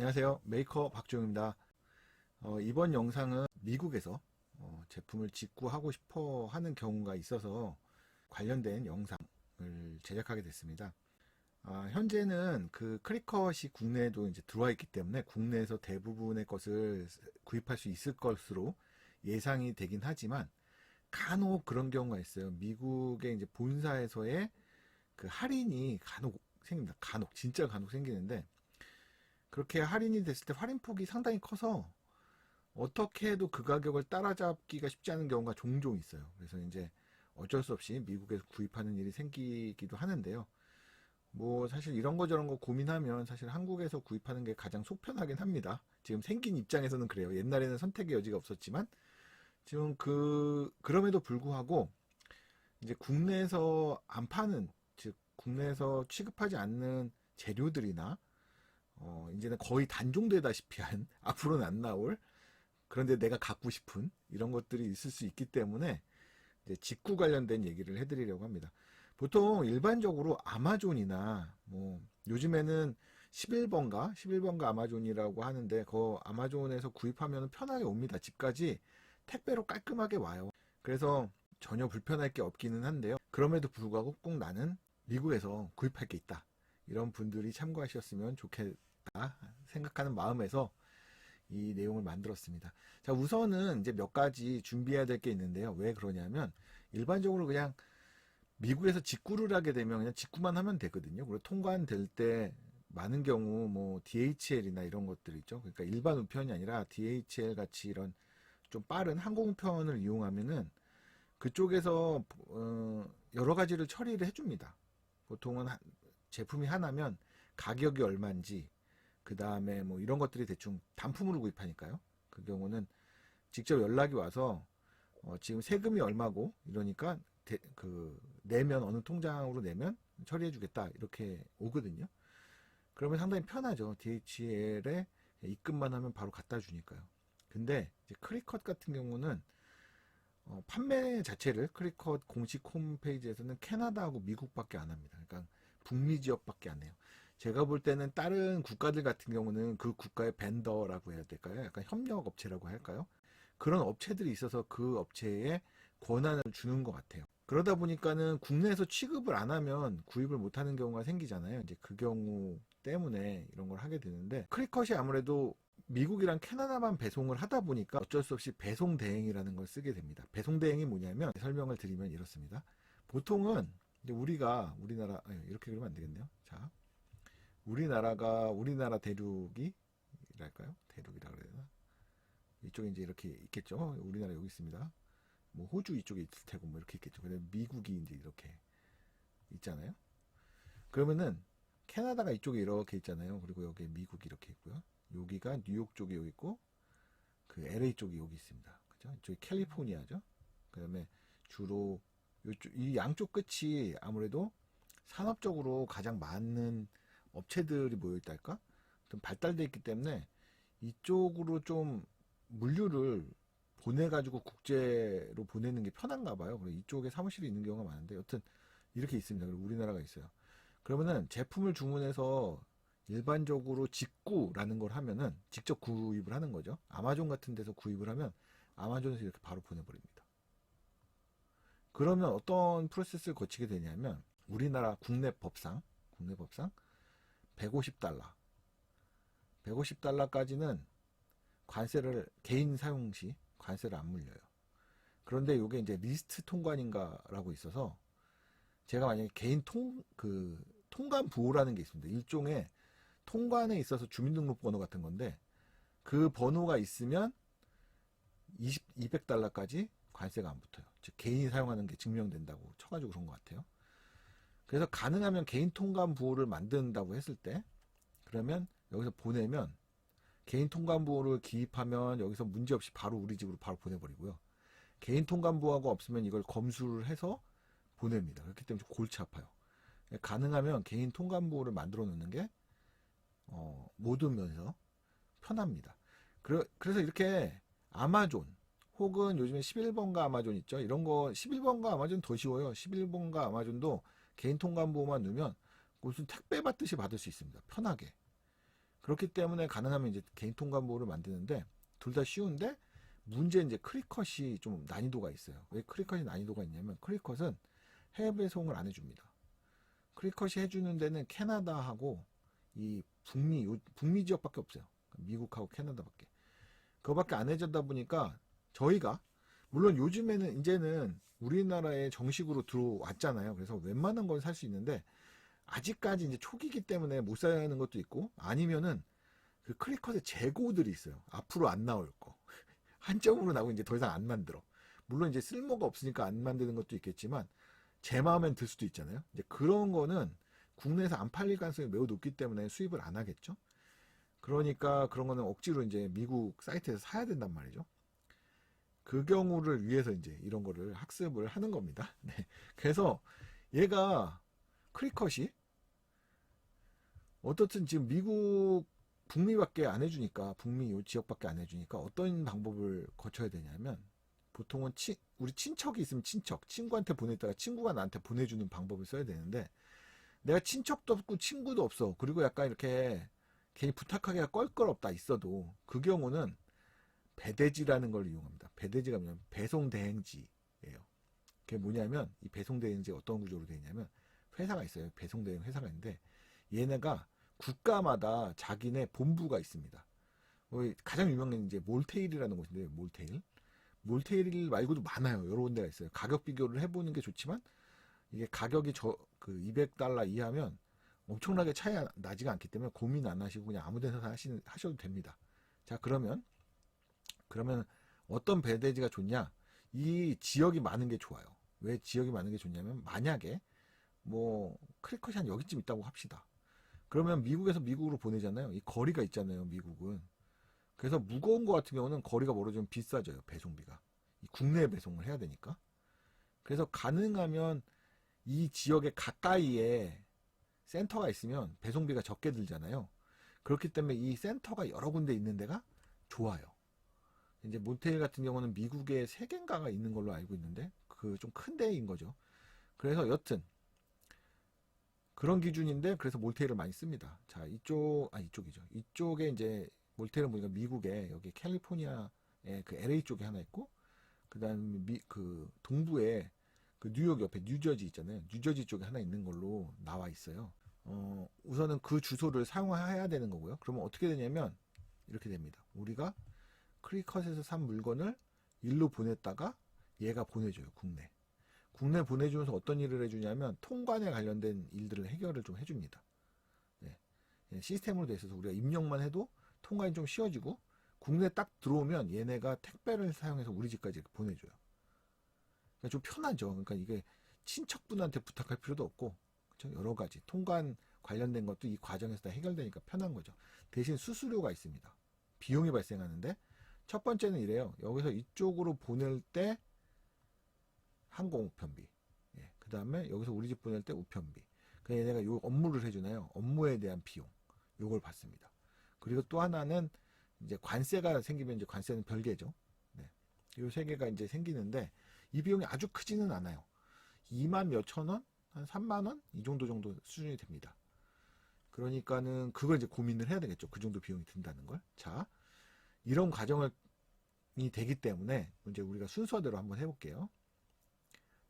안녕하세요. 메이커 박주영입니다. 이번 영상은 미국에서 제품을 직구하고 싶어 하는 경우가 있어서 관련된 영상을 제작하게 됐습니다. 현재는 그 크리컷이 국내에도 이제 들어와 있기 때문에 국내에서 대부분의 것을 구입할 수 있을 것으로 예상이 되긴 하지만 간혹 그런 경우가 있어요. 미국의 이제 본사에서의 그 할인이 간혹 생깁니다. 진짜 간혹 생기는데, 그렇게 할인이 됐을 때 할인폭이 상당히 커서 어떻게 해도 그 가격을 따라잡기가 쉽지 않은 경우가 종종 있어요. 그래서 이제 어쩔 수 없이 미국에서 구입하는 일이 생기기도 하는데요. 뭐 사실 이런 거 저런 거 고민하면 사실 한국에서 구입하는 게 가장 속편하긴 합니다. 지금 생긴 입장에서는 그래요. 옛날에는 선택의 여지가 없었지만 지금 그럼에도 불구하고 이제 국내에서 안 파는, 즉 국내에서 취급하지 않는 재료들이나 이제는 거의 단종되다시피 한 앞으로는 안 나올, 그런데 내가 갖고 싶은 이런 것들이 있을 수 있기 때문에 이제 직구 관련된 얘기를 해드리려고 합니다. 보통 일반적으로 아마존이나 뭐 요즘에는 11번가 아마존이라고 하는데, 그 아마존에서 구입하면 편하게 옵니다. 집까지 택배로 깔끔하게 와요. 그래서 전혀 불편할 게 없기는 한데요. 그럼에도 불구하고 꼭 나는 미국에서 구입할 게 있다, 이런 분들이 참고하셨으면 좋겠다 생각하는 마음에서 이 내용을 만들었습니다. 자, 우선은 이제 몇 가지 준비해야 될 게 있는데요. 왜 그러냐면 일반적으로 그냥 미국에서 직구를 하게 되면 그냥 직구만 하면 되거든요. 그리고 통관될 때 많은 경우 뭐 DHL이나 이런 것들 있죠. 그러니까 일반 우편이 아니라 DHL 같이 이런 좀 빠른 항공우편을 이용하면은 그쪽에서 여러 가지를 처리를 해줍니다. 보통은 제품이 하나면 가격이 얼마인지, 그 다음에 뭐 이런 것들이 대충 단품으로 구입하니까요. 그 경우는 직접 연락이 와서 지금 세금이 얼마고 이러니까 내면 어느 통장으로 내면 처리해 주겠다, 이렇게 오거든요. 그러면 상당히 편하죠. DHL에 입금만 하면 바로 갖다 주니까요. 근데 이제 크리컷 같은 경우는 판매 자체를 크리컷 공식 홈페이지에서는 캐나다하고 미국밖에 안 합니다. 그러니까 북미 지역밖에 안 해요. 제가 볼 때는 다른 국가들 같은 경우는 그 국가의 벤더라고 해야 될까요? 약간 협력 업체라고 할까요? 그런 업체들이 있어서 그 업체에 권한을 주는 것 같아요. 그러다 보니까는 국내에서 취급을 안 하면 구입을 못 하는 경우가 생기잖아요. 이제 그 경우 때문에 이런 걸 하게 되는데, 크리컷이 아무래도 미국이랑 캐나다만 배송을 하다 보니까 어쩔 수 없이 배송 대행이라는 걸 쓰게 됩니다. 배송 대행이 뭐냐면, 설명을 드리면 이렇습니다. 보통은 이제 우리나라 이렇게 그러면 안 되겠네요. 자, 우리나라 대륙이랄까요? 대륙이라 그래야 되나? 이쪽에 이제 이렇게 있겠죠. 우리나라 여기 있습니다. 뭐 호주 이쪽에 있을 테고 뭐 이렇게 있겠죠. 근데 미국이 이제 이렇게 있잖아요. 그러면은 캐나다가 이쪽에 이렇게 있잖아요. 그리고 여기 미국이 이렇게 있고요. 여기가 뉴욕 쪽이 여기 있고, 그 LA 쪽이 여기 있습니다. 그죠? 이쪽이 캘리포니아죠. 그다음에 주로 이 양쪽 끝이 아무래도 산업적으로 가장 많은 업체들이 모여 있달까? 좀 발달되어 있기 때문에 이쪽으로 좀 물류를 보내가지고 국제로 보내는 게 편한가 봐요. 그래서 이쪽에 사무실이 있는 경우가 많은데, 여튼 이렇게 있습니다. 그리고 우리나라가 있어요. 그러면은 제품을 주문해서 일반적으로 직구라는 걸 하면은 직접 구입을 하는 거죠. 아마존 같은 데서 구입을 하면 아마존에서 이렇게 바로 보내버립니다. 그러면 어떤 프로세스를 거치게 되냐면, 우리나라 국내 법상 150달러 150달러까지는 관세를, 개인 사용 시 관세를 안 물려요. 그런데 이게 이제 리스트 통관인가라고 있어서, 제가 만약에 개인 통관 부호라는 게 있습니다. 일종의 통관에 있어서 주민등록번호 같은 건데, 그 번호가 있으면 200달러까지 관세가 안 붙어요. 즉 개인이 사용하는 게 증명된다고 쳐가지고 그런 것 같아요. 그래서 가능하면 개인 통관 부호를 만든다고 했을 때, 그러면 여기서 보내면 개인 통관 부호를 기입하면 여기서 문제없이 바로 우리 집으로 바로 보내버리고요. 개인 통관 부호가 없으면 이걸 검수를 해서 보냅니다. 그렇기 때문에 좀 골치 아파요. 가능하면 개인 통관 부호를 만들어 놓는 게 모든 면에서 편합니다. 그래서 이렇게 아마존, 혹은 요즘에 11번가 아마존 있죠. 이런 거 11번가 아마존 더 쉬워요. 11번가 아마존도 개인 통관 부호만 넣으면 무슨 택배 받듯이 받을 수 있습니다. 편하게. 그렇기 때문에 가능하면 이제 개인 통관부를 만드는데 둘 다 쉬운데 문제는 이제 크리컷이 좀 난이도가 있어요. 왜 크리컷이 난이도가 있냐면 크리컷은 해외 배송을 안 해줍니다. 크리컷이 해주는 데는 캐나다하고 이 북미 지역밖에 없어요. 미국하고 캐나다밖에. 그거밖에 안 해주다 보니까 저희가 물론 요즘에는 이제는 우리나라에 정식으로 들어왔잖아요. 그래서 웬만한 건 살 수 있는데 아직까지 이제 초기이기 때문에 못 사는 것도 있고 아니면은 그 크리컷의 재고들이 있어요. 앞으로 안 나올 거. 한정으로 나오고 이제 더 이상 안 만들어. 물론 이제 쓸모가 없으니까 안 만드는 것도 있겠지만 제 마음엔 들 수도 있잖아요. 이제 그런 거는 국내에서 안 팔릴 가능성이 매우 높기 때문에 수입을 안 하겠죠. 그러니까 그런 거는 억지로 이제 미국 사이트에서 사야 된단 말이죠. 그 경우를 위해서 이제 이런 거를 학습을 하는 겁니다. 네. 그래서 얘가 크리컷이 어떻든 지금 미국 북미밖에 안 해주니까 북미 요 지역밖에 안 해주니까 어떤 방법을 거쳐야 되냐면 보통은 우리 친척이 있으면 친구한테 보냈다가 친구가 나한테 보내주는 방법을 써야 되는데 내가 친척도 없고 친구도 없어 그리고 약간 이렇게 괜히 부탁하기가 껄끄럽다 있어도 그 경우는 배대지라는 걸 이용합니다. 배대지가 뭐냐면 배송대행지예요. 그게 뭐냐면 이 배송대행지 어떤 구조로 되어 있냐면 회사가 있어요. 배송대행 회사가 있는데 얘네가 국가마다 자기네 본부가 있습니다. 가장 유명한 이제 몰테일이라는 곳인데 몰테일 말고도 많아요. 여러 군데가 있어요. 가격 비교를 해보는 게 좋지만 이게 가격이 그 $200 이하면 엄청나게 차이 나지가 않기 때문에 고민 안 하시고 그냥 아무 데서 하셔도 됩니다. 자, 그러면 어떤 배대지가 좋냐? 이 지역이 많은 게 좋아요. 왜 지역이 많은 게 좋냐면 만약에 뭐 크리컷이 한 여기쯤 있다고 합시다. 그러면 미국에서 미국으로 보내잖아요. 이 거리가 있잖아요. 미국은. 그래서 무거운 거 같은 경우는 거리가 멀어지면 비싸져요. 배송비가. 이 국내 배송을 해야 되니까. 그래서 가능하면 이 지역에 가까이에 센터가 있으면 배송비가 적게 들잖아요. 그렇기 때문에 이 센터가 여러 군데 있는 데가 좋아요. 이제 모텔 같은 경우는 미국에 3개인가가 있는 걸로 알고 있는데 그 좀 큰 데인 거죠. 그래서 여튼 그런 기준인데 그래서 몰테일을 많이 씁니다. 자, 이쪽이죠. 이쪽에 이제 몰테일은 보니까 미국에 여기 캘리포니아의 그 LA 쪽에 하나 있고 그다음 그 동부에 그 뉴욕 옆에 뉴저지 있잖아요. 뉴저지 쪽에 하나 있는 걸로 나와 있어요. 우선은 그 주소를 사용해야 되는 거고요. 그러면 어떻게 되냐면 이렇게 됩니다. 우리가 크리컷에서 산 물건을 일로 보냈다가 얘가 보내줘요. 국내 보내주면서 어떤 일을 해주냐면 통관에 관련된 일들을 해결을 좀 해줍니다. 네. 시스템으로 돼 있어서 우리가 입력만 해도 통관이 좀 쉬워지고 국내 딱 들어오면 얘네가 택배를 사용해서 우리 집까지 이렇게 보내줘요. 그러니까 좀 편하죠. 그러니까 이게 친척분한테 부탁할 필요도 없고 그렇죠? 여러 가지 통관 관련된 것도 이 과정에서 다 해결되니까 편한 거죠. 대신 수수료가 있습니다. 비용이 발생하는데 첫 번째는 이래요. 여기서 이쪽으로 보낼 때 항공 우편비. 예, 그 다음에 여기서 우리 집 보낼 때 우편비. 그 얘네가 요 업무를 해주나요? 업무에 대한 비용. 요걸 받습니다. 그리고 또 하나는 이제 관세가 생기면 이제 관세는 별개죠. 네. 요 3개가 이제 생기는데 이 비용이 아주 크지는 않아요. 2만 몇천 원? 한 3만 원? 이 정도 수준이 됩니다. 그러니까는 그걸 이제 고민을 해야 되겠죠. 그 정도 비용이 든다는 걸. 자, 이런 과정이 되기 때문에 이제 우리가 순서대로 한번 해볼게요.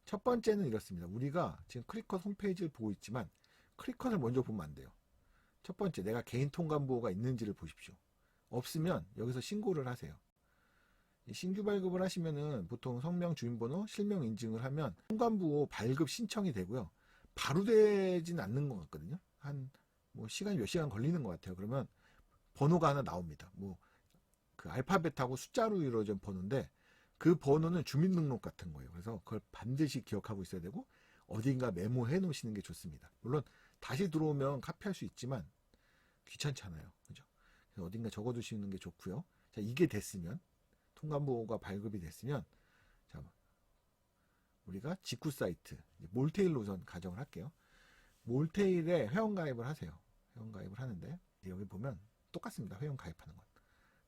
첫 번째는 이렇습니다. 우리가 지금 크리컷 홈페이지를 보고 있지만 크리컷을 먼저 보면 안 돼요. 첫 번째, 내가 개인 통관부호가 있는지를 보십시오. 없으면 여기서 신고를 하세요. 신규 발급을 하시면은 보통 성명, 주민번호, 실명 인증을 하면 통관부호 발급 신청이 되고요. 바로 되진 않는 것 같거든요. 한 뭐 시간이 몇 시간 걸리는 것 같아요. 그러면 번호가 하나 나옵니다. 뭐 그 알파벳하고 숫자로 이루어진 번호인데 그 번호는 주민등록 같은 거예요. 그래서 그걸 반드시 기억하고 있어야 되고 어딘가 메모해 놓으시는 게 좋습니다. 물론 다시 들어오면 카피할 수 있지만 귀찮잖아요. 그죠? 그래서 어딘가 적어 두시는 게 좋고요. 자, 이게 됐으면 통관부호가 발급이 됐으면 자, 우리가 직구 사이트 몰테일로 우선 가정을 할게요. 몰테일에 회원가입을 하세요. 회원가입을 하는데 여기 보면 똑같습니다. 회원가입하는 건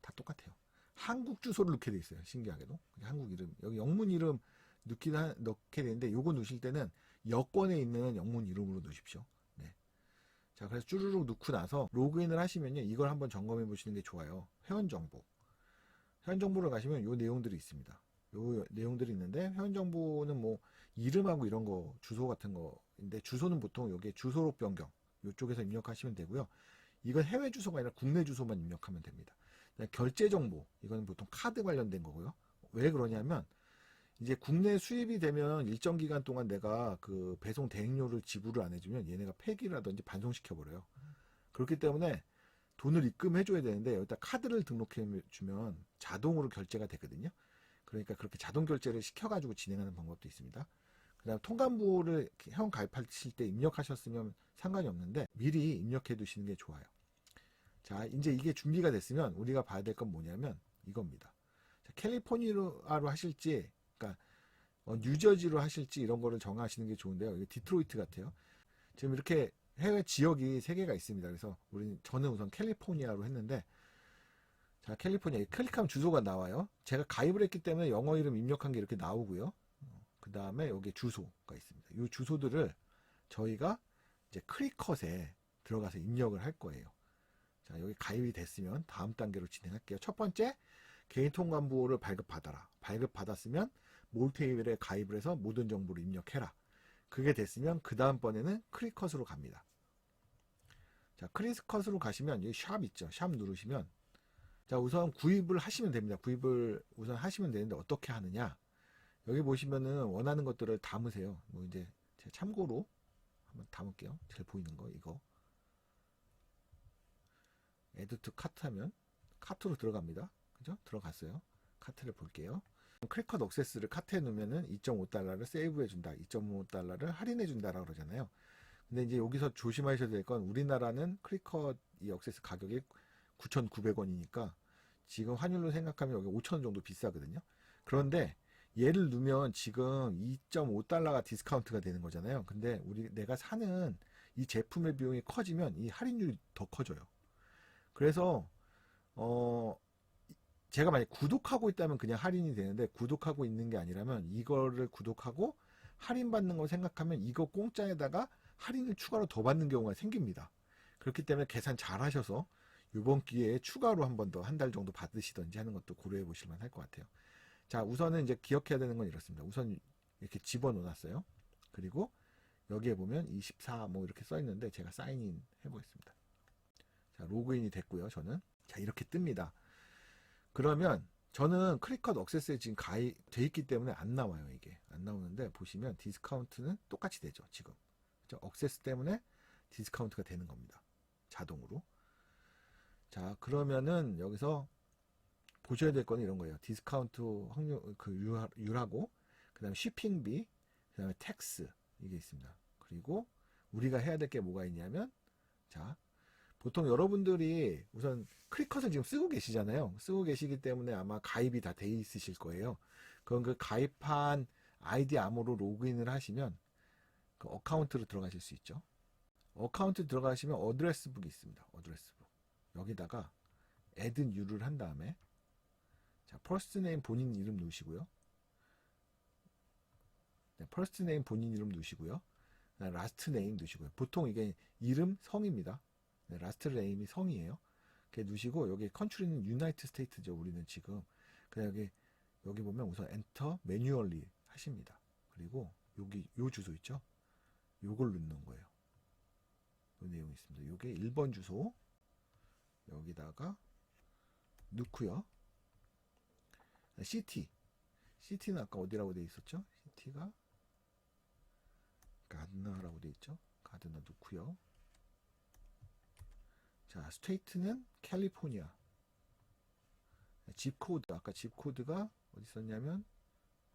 다 똑같아요. 한국 주소를 넣게 돼 있어요. 신기하게도 한국 이름 여기 영문 이름 넣게 되는데 요거 넣으실 때는 여권에 있는 영문 이름으로 넣으십시오. 네. 자, 그래서 쭈루룩 넣고 나서 로그인을 하시면요, 이걸 한번 점검해 보시는 게 좋아요. 회원 정보. 회원 정보를 가시면 요 내용들이 있습니다. 요 내용들이 있는데, 회원 정보는 뭐 이름하고 이런 거, 주소 같은 거인데, 주소는 보통 여기에 주소록 변경 요쪽에서 입력하시면 되고요. 이건 해외 주소가 아니라 국내 주소만 입력하면 됩니다. 결제 정보, 이건 보통 카드 관련된 거고요. 왜 그러냐면 이제 국내 수입이 되면 일정 기간 동안 내가 그 배송 대행료를 지불을 안 해주면 얘네가 폐기라든지 반송시켜 버려요. 그렇기 때문에 돈을 입금해 줘야 되는데, 여기다 카드를 등록해 주면 자동으로 결제가 되거든요. 그러니까 그렇게 자동 결제를 시켜 가지고 진행하는 방법도 있습니다. 그다음 통관부를 회원 가입하실 때 입력하셨으면 상관이 없는데 미리 입력해 두시는 게 좋아요. 자, 이제 이게 준비가 됐으면 우리가 봐야 될 건 뭐냐면 이겁니다. 자, 캘리포니아로 하실지, 그러니까 뉴저지로 하실지 이런 거를 정하시는 게 좋은데요. 이게 디트로이트 같아요. 지금 이렇게 해외 지역이 3개가 있습니다. 그래서 저는 우선 캘리포니아로 했는데, 자, 캘리포니아 클릭하면 주소가 나와요. 제가 가입을 했기 때문에 영어 이름 입력한 게 이렇게 나오고요. 그 다음에 여기 주소가 있습니다. 이 주소들을 저희가 이제 크리컷에 들어가서 입력을 할 거예요. 자, 여기 가입이 됐으면 다음 단계로 진행할게요. 첫 번째, 개인 통관부를 발급받아라. 발급받았으면 몰테이블에 가입을 해서 모든 정보를 입력해라. 그게 됐으면 그 다음번에는 크리컷으로 갑니다. 자, 크리컷으로 가시면 여기 샵 있죠. 샵 누르시면, 자, 우선 구입을 하시면 됩니다. 구입을 우선 하시면 되는데 어떻게 하느냐? 여기 보시면은 원하는 것들을 담으세요. 뭐 이제 제가 참고로 한번 담을게요. 제일 보이는 거 이거. 애드 투 카트 하면 카트로 들어갑니다. 그죠? 들어갔어요. 카트를 볼게요. 크리컷 억세스를 카트에 넣으면은 2.5달러를 세이브해 준다. 2.5달러를 할인해 준다라고 그러잖아요. 근데 이제 여기서 조심하셔야 될 건, 우리나라는 크리컷 이 억세스 가격이 9,900원이니까 지금 환율로 생각하면 여기 5,000원 정도 비싸거든요. 그런데 얘를 넣으면 지금 2.5달러가 디스카운트가 되는 거잖아요. 근데 내가 사는 이 제품의 비용이 커지면 이 할인율이 더 커져요. 그래서 제가 만약 구독하고 있다면 그냥 할인이 되는데, 구독하고 있는 게 아니라면 이거를 구독하고 할인받는 걸 생각하면 이거 공짜에다가 할인을 추가로 더 받는 경우가 생깁니다. 그렇기 때문에 계산 잘 하셔서 이번 기회에 추가로 한 번 더 한 달 정도 받으시던지 하는 것도 고려해 보실 만할 것 같아요. 자, 우선은 이제 기억해야 되는 건 이렇습니다. 우선 이렇게 집어넣어놨어요. 그리고 여기에 보면 24 뭐 이렇게 써 있는데 제가 사인인 해보겠습니다. 자, 로그인이 됐고요. 저는 자, 이렇게 뜹니다. 그러면 저는 크리컷 억세스에 지금 가입돼 있기 때문에 안 나와요. 이게 안 나오는데, 보시면 디스카운트는 똑같이 되죠. 지금 그렇죠? 억세스 때문에 디스카운트가 되는 겁니다. 자동으로. 자, 그러면은 여기서 보셔야 될 거는 이런 거예요. 디스카운트 확률 율하고, 그 다음에 쉬핑비, 그 다음에 텍스, 이게 있습니다. 그리고 우리가 해야 될 게 뭐가 있냐면, 자, 보통 여러분들이 우선 크리컷을 지금 쓰고 계시잖아요. 쓰고 계시기 때문에 아마 가입이 다 돼 있으실 거예요. 그럼 그 가입한 아이디 암호로 로그인을 하시면 그 어카운트로 들어가실 수 있죠. 어카운트 들어가시면 어드레스북이 있습니다. 어드레스북. 여기다가 add new를 한 다음에, 자, 퍼스트 네임 본인 이름 넣으시고요. 네, 퍼스트 네임 본인 이름 넣으시고요. 라스트 네임 넣으시고요. 보통 이게 이름 성입니다. 네, 라스트 네임이 성이에요. 이렇게 넣으시고, 여기 컨트리는 유나이티드 스테이트죠. 우리는 지금. 그냥 여기 보면 우선 엔터 매뉴얼리 하십니다. 그리고 여기 요 주소 있죠? 요걸 넣는 거예요. 요 내용이 있습니다. 요게 1번 주소 여기다가 넣고요. 시티는 아까 어디라고 돼 있었죠? 시티가 가드너라고 돼 있죠? 가드너 넣고요. 자, 스테이트는 캘리포니아. 집코드, 아까 집코드가 어디 있었냐면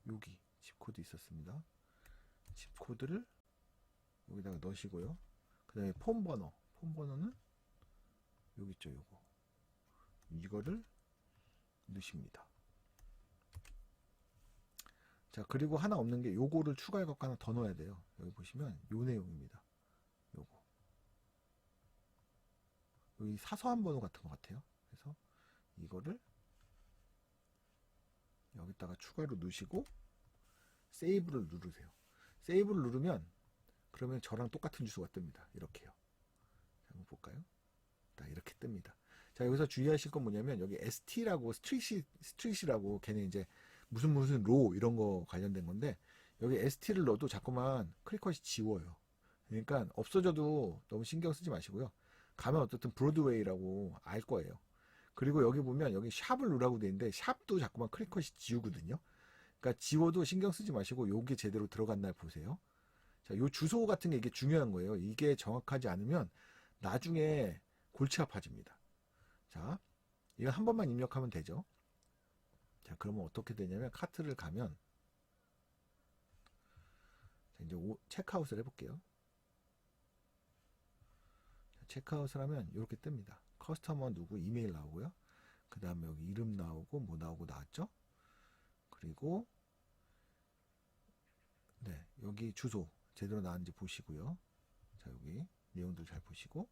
여기 집코드 있었습니다. 집코드를 여기다가 넣으시고요. 그 다음에 폰번호는 여기 있죠. 요거 이거를 넣으십니다. 자, 그리고 하나 없는 게 요거를 추가해 갖고 하나 더 넣어야 돼요. 여기 보시면 요 내용입니다. 요거 여기 사소한 번호 같은 것 같아요. 그래서 이거를 여기다가 추가로 넣으시고 세이브를 누르세요. 세이브를 누르면 그러면 저랑 똑같은 주소가 뜹니다. 이렇게요. 한번 볼까요? 딱 이렇게 뜹니다. 자, 여기서 주의하실 건 뭐냐면 여기 ST라고 스트릿이라고 걔네 이제 무슨 로 이런 거 관련된 건데 여기 ST를 넣어도 자꾸만 클릭컷이 지워요. 그러니까 없어져도 너무 신경 쓰지 마시고요. 가면 어쨌든 브로드웨이라고 알 거예요. 그리고 여기 보면 여기 샵을 누르라고 되어 있는데 샵도 자꾸만 클릭컷이 지우거든요. 그러니까 지워도 신경 쓰지 마시고 요게 제대로 들어갔나 보세요. 자, 요 주소 같은 게 이게 중요한 거예요. 이게 정확하지 않으면 나중에 골치 아파집니다. 자, 이거 한 번만 입력하면 되죠. 자, 그러면 어떻게 되냐면 카트를 가면 자, 이제 체크아웃을 해볼게요. 자, 체크아웃을 하면 이렇게 뜹니다. 커스터머 누구 이메일 나오고요. 그 다음에 여기 이름 나오고 뭐 나오고 나왔죠. 그리고 네, 여기 주소 제대로 나왔는지 보시고요. 자, 여기 내용들 잘 보시고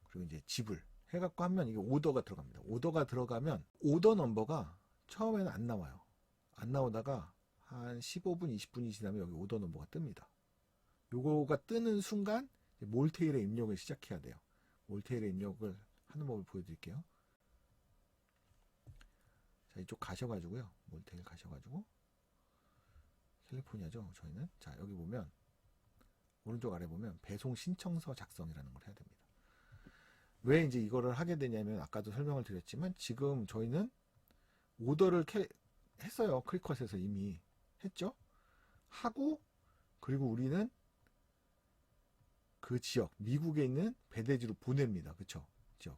그리고 이제 지불 해갖고 하면 이게 오더가 들어갑니다. 오더가 들어가면 오더 넘버가 처음에는 안 나와요. 안 나오다가 한 15분, 20분이 지나면 여기 오더 넘버가 뜹니다. 요거가 뜨는 순간 몰테일에 입력을 시작해야 돼요. 몰테일에 입력을 하는 법을 보여드릴게요. 자, 이쪽 가셔가지고요. 몰테일 가셔가지고 캘리포니아죠. 저희는. 자, 여기 보면 오른쪽 아래 보면 배송 신청서 작성이라는 걸 해야 됩니다. 왜 이제 이거를 하게 되냐면 아까도 설명을 드렸지만 지금 저희는 오더를 했어요. 클릭컷에서 이미 했죠. 하고 그리고 우리는 그 지역 미국에 있는 배대지로 보냅니다. 그쵸?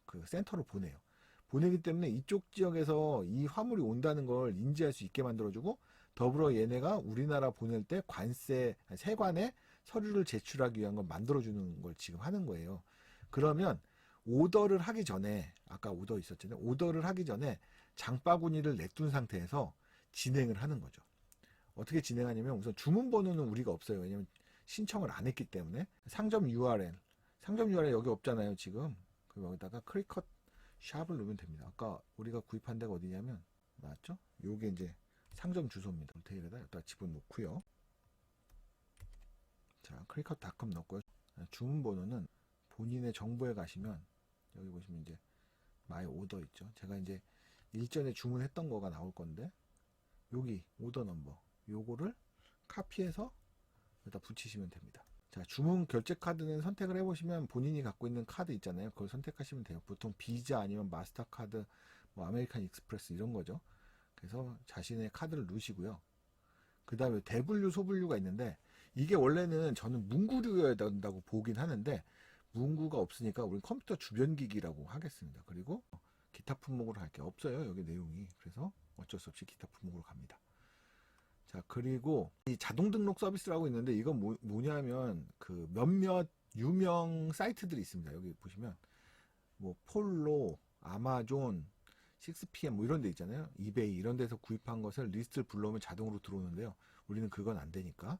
그 센터로 보내요. 보내기 때문에 이쪽 지역에서 이 화물이 온다는 걸 인지할 수 있게 만들어주고 더불어 얘네가 우리나라 보낼 때 세관에 서류를 제출하기 위한 걸 만들어주는 걸 지금 하는 거예요. 그러면 오더를 하기 전에 아까 오더 있었잖아요. 오더를 하기 전에 장바구니를 내둔 상태에서 진행을 하는 거죠. 어떻게 진행하냐면 우선 주문 번호는 우리가 없어요. 왜냐면 신청을 안 했기 때문에 상점 URL 여기 없잖아요. 지금 그럼 여기다가 클릭컷 샵을 누르면 됩니다. 아까 우리가 구입한 데가 어디냐면 맞죠? 요게 이제 상점 주소입니다. 호텔에다 여기다 집어넣고요. 자, 클릭컷닷컴 넣고요. 주문 번호는 본인의 정보에 가시면 여기 보시면 이제 마이 오더 있죠. 제가 이제 일전에 주문했던 거가 나올 건데 여기 오더 넘버 요거를 카피해서 여기다 붙이시면 됩니다. 자, 주문 결제 카드는 선택을 해보시면 본인이 갖고 있는 카드 있잖아요. 그걸 선택하시면 돼요. 보통 비자 아니면 마스터카드, 뭐 아메리칸 익스프레스 이런 거죠. 그래서 자신의 카드를 누르시고요. 그 다음에 대분류, 소분류가 있는데 이게 원래는 저는 문구류여야 된다고 보긴 하는데 문구가 없으니까 우리 컴퓨터 주변기기라고 하겠습니다. 그리고 기타 품목으로 할 게 없어요. 여기 내용이. 그래서 어쩔 수 없이 기타 품목으로 갑니다. 자, 그리고 이 자동 등록 서비스라고 있는데 이건 뭐냐면 그 몇몇 유명 사이트들이 있습니다. 여기 보시면 뭐 폴로, 아마존, 6PM 뭐 이런 데 있잖아요. 이베이 이런 데서 구입한 것을 리스트를 불러오면 자동으로 들어오는데요. 우리는 그건 안 되니까.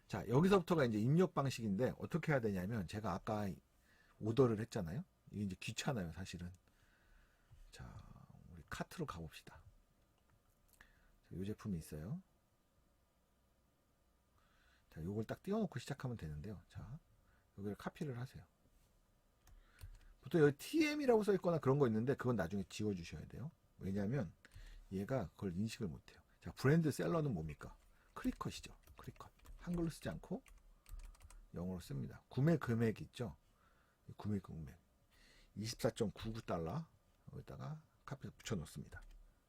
자, 여기서부터가 이제 입력 방식인데 어떻게 해야 되냐면 제가 아까 오더를 했잖아요. 이게 이제 귀찮아요, 사실은. 자, 우리 카트로 가봅시다. 자, 이 제품이 있어요. 자, 요걸 딱 띄워놓고 시작하면 되는데요. 자, 여기를 카피를 하세요. 보통 여기 TM이라고 써있거나 그런 거 있는데 그건 나중에 지워주셔야 돼요. 왜냐하면 얘가 그걸 인식을 못해요. 자, 브랜드 셀러는 뭡니까? 클릭컷이죠. 클릭컷. 한글로 쓰지 않고 영어로 씁니다. 구매 금액 있죠? 구매 금액 24.99달러 여기다가 카피해서 붙여놓습니다.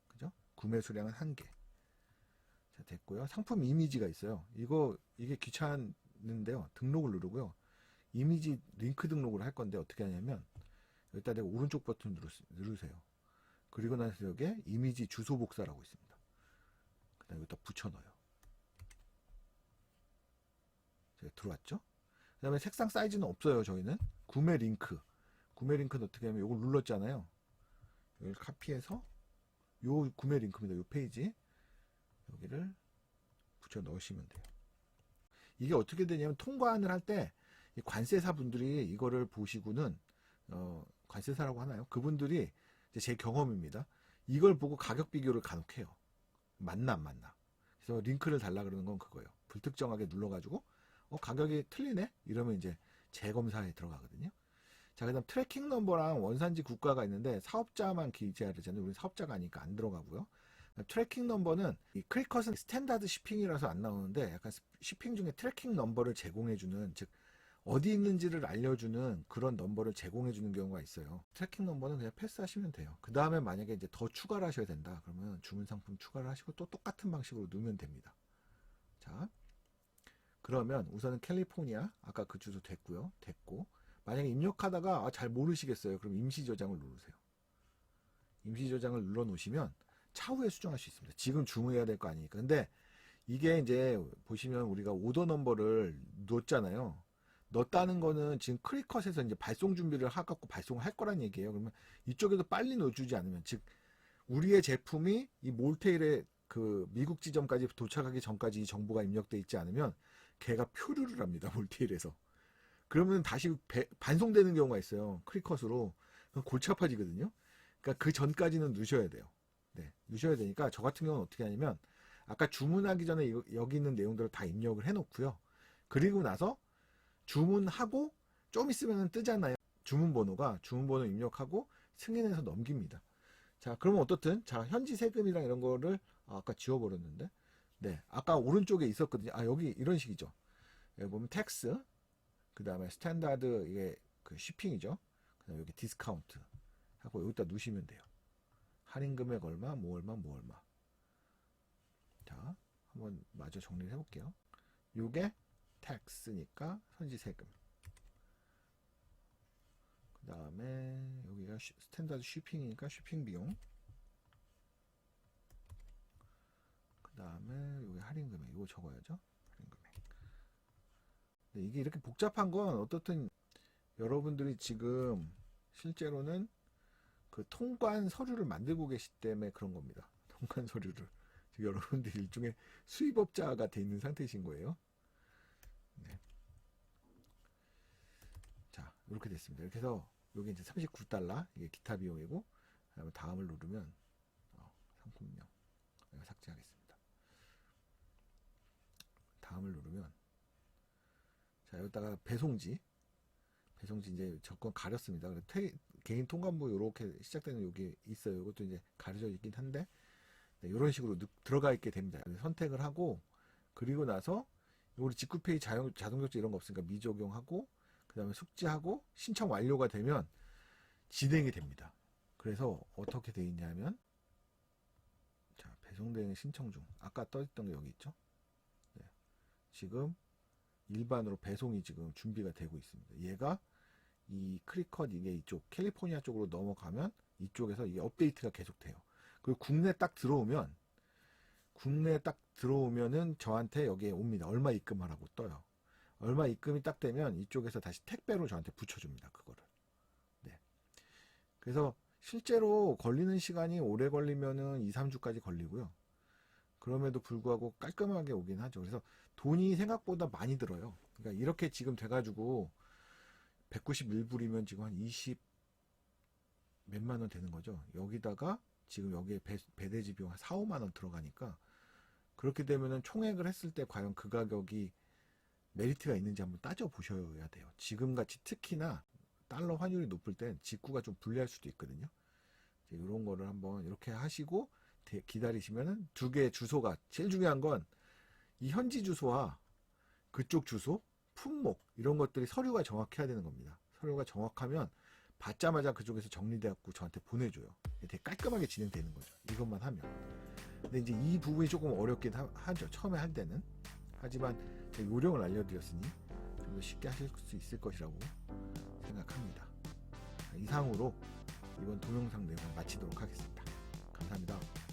그죠? 구매 수량은 1개. 자, 됐고요. 상품 이미지가 있어요. 이게 귀찮은데요. 등록을 누르고요. 이미지 링크 등록을 할 건데 어떻게 하냐면 여기다 내가 오른쪽 버튼 누르세요. 그리고 나서 여기에 이미지 주소 복사라고 있습니다. 그 다음에 여기다 붙여넣어요. 들어왔죠? 그 다음에 색상 사이즈는 없어요. 저희는 구매 링크는 어떻게 하면 이걸 눌렀잖아요. 여기를 카피해서 요 구매 링크입니다. 요 페이지 여기를 붙여 넣으시면 돼요. 이게 어떻게 되냐면 통관을 할 때 관세사 분들이 이거를 보시고는 관세사라고 하나요? 그분들이 제 경험입니다. 이걸 보고 가격 비교를 간혹 해요. 맞나 안 맞나. 그래서 링크를 달라 그러는 건 그거예요. 불특정하게 눌러가지고 가격이 틀리네? 이러면 이제 재검사에 들어가거든요. 자, 그다음 트래킹 넘버랑 원산지 국가가 있는데 사업자만 기재해야 되잖아요. 우리 사업자가 아니니까 안 들어가고요. 트래킹 넘버는 이 크리컷은 스탠다드 shipping이라서 안 나오는데 약간 shipping 중에 트래킹 넘버를 제공해주는, 즉 어디 있는지를 알려주는 그런 넘버를 제공해주는 경우가 있어요. 트래킹 넘버는 그냥 패스하시면 돼요. 그 다음에 만약에 이제 더 추가를 하셔야 된다 그러면 주문 상품 추가를 하시고 또 똑같은 방식으로 넣으면 됩니다. 자, 그러면 우선은 캘리포니아 아까 그 주소 됐고요. 됐고, 만약에 입력하다가 잘 모르시겠어요. 그럼 임시 저장을 누르세요. 임시 저장을 눌러 놓으시면 차후에 수정할 수 있습니다. 지금 주문해야 될 거 아니니까. 근데 이게 이제 보시면 우리가 오더 넘버를 넣었잖아요. 넣었다는 거는 지금 크리컷에서 이제 발송 준비를 하고 발송을 할 거란 얘기예요. 그러면 이쪽에도 빨리 넣어주지 않으면, 즉 우리의 제품이 이 몰테일의 그 미국 지점까지 도착하기 전까지 이 정보가 입력돼 있지 않으면 걔가 표류를 합니다. 몰테일에서. 그러면 다시 반송되는 경우가 있어요. 크리컷으로. 골치 아파지거든요. 그러니까 그 전까지는 넣으셔야 돼요. 네, 넣으셔야 되니까 저 같은 경우는 어떻게 하냐면 아까 주문하기 전에 여기 있는 내용들을 다 입력을 해놓고요. 그리고 나서 주문하고 좀 있으면 뜨잖아요. 주문번호 입력하고 승인해서 넘깁니다. 자, 그러면 어떻든 자 현지 세금이랑 이런 거를 아까 지워버렸는데, 네, 아까 오른쪽에 있었거든요. 아, 여기 이런 식이죠. 여기 보면 텍스, 그 다음에 스탠다드, 이게 그 쉬핑이죠. 그 다음에 여기 디스카운트 하고 여기다 누시면 돼요. 할인 금액 얼마, 뭐 얼마, 뭐 얼마. 자, 한번 마저 정리를 해볼게요. 요게 텍스니까 현지 세금. 그 다음에 여기가 스탠다드 쉬핑이니까 쉬핑 비용. 그 다음에 여기 할인 금액, 이거 적어야죠. 할인 금액. 근데 이게 이렇게 복잡한 건 어떻든 여러분들이 지금 실제로는 그 통관 서류를 만들고 계시기 때문에 그런 겁니다. 통관 서류를. 여러분들이 일종의 수입업자가 돼 있는 상태이신 거예요. 네. 자, 이렇게 됐습니다. 이렇게 해서 여기 이제 $39 이게 기타 비용이고, 다음을 누르면 상품명 내가 삭제하겠습니다. 다음을 누르면, 자, 여기다가 배송지 이제 조건 가렸습니다. 개인 통관부 이렇게 시작되는 여기 있어요. 이것도 이제 가려져 있긴 한데, 네, 이런 식으로 들어가 있게 됩니다. 선택을 하고, 그리고 나서 우리 직구페이 자동결제 이런 거 없으니까 미적용하고, 그 다음에 숙지하고 신청 완료가 되면 진행이 됩니다. 그래서 어떻게 돼 있냐면, 자, 배송대행 신청 중. 아까 떠있던 게 여기 있죠. 네, 지금 일반으로 배송이 지금 준비가 되고 있습니다. 얘가 이 크리컷, 이게 이쪽 캘리포니아 쪽으로 넘어가면 이쪽에서 이게 업데이트가 계속 돼요. 그리고 국내에 딱 들어오면은 저한테 여기에 옵니다. 얼마 입금하라고 떠요. 얼마 입금이 딱 되면 이쪽에서 다시 택배로 저한테 붙여줍니다. 그거를. 네. 그래서 실제로 걸리는 시간이 오래 걸리면은 2-3주까지 걸리고요. 그럼에도 불구하고 깔끔하게 오긴 하죠. 그래서 돈이 생각보다 많이 들어요. 그러니까 이렇게 지금 돼가지고 191불이면 지금 한 20 몇만 원 되는 거죠. 여기다가 지금 여기에 배대지 비용 한 4-5만 원 들어가니까, 그렇게 되면은 총액을 했을 때 과연 그 가격이 메리트가 있는지 한번 따져 보셔야 돼요. 지금같이 특히나 달러 환율이 높을 땐 직구가 좀 불리할 수도 있거든요. 이런 거를 한번 이렇게 하시고 기다리시면은 두 개의 주소가, 제일 중요한 건 이 현지 주소와 그쪽 주소, 품목 이런 것들이 서류가 정확해야 되는 겁니다. 서류가 정확하면 받자마자 그쪽에서 정리돼갖고 저한테 보내줘요. 되게 깔끔하게 진행되는 거죠. 이것만 하면. 근데 이제 이 부분이 조금 어렵긴 하죠. 처음에 할 때는. 하지만 제가 요령을 알려드렸으니 좀 더 쉽게 하실 수 있을 것이라고 생각합니다. 이상으로 이번 동영상 내용 마치도록 하겠습니다. 감사합니다.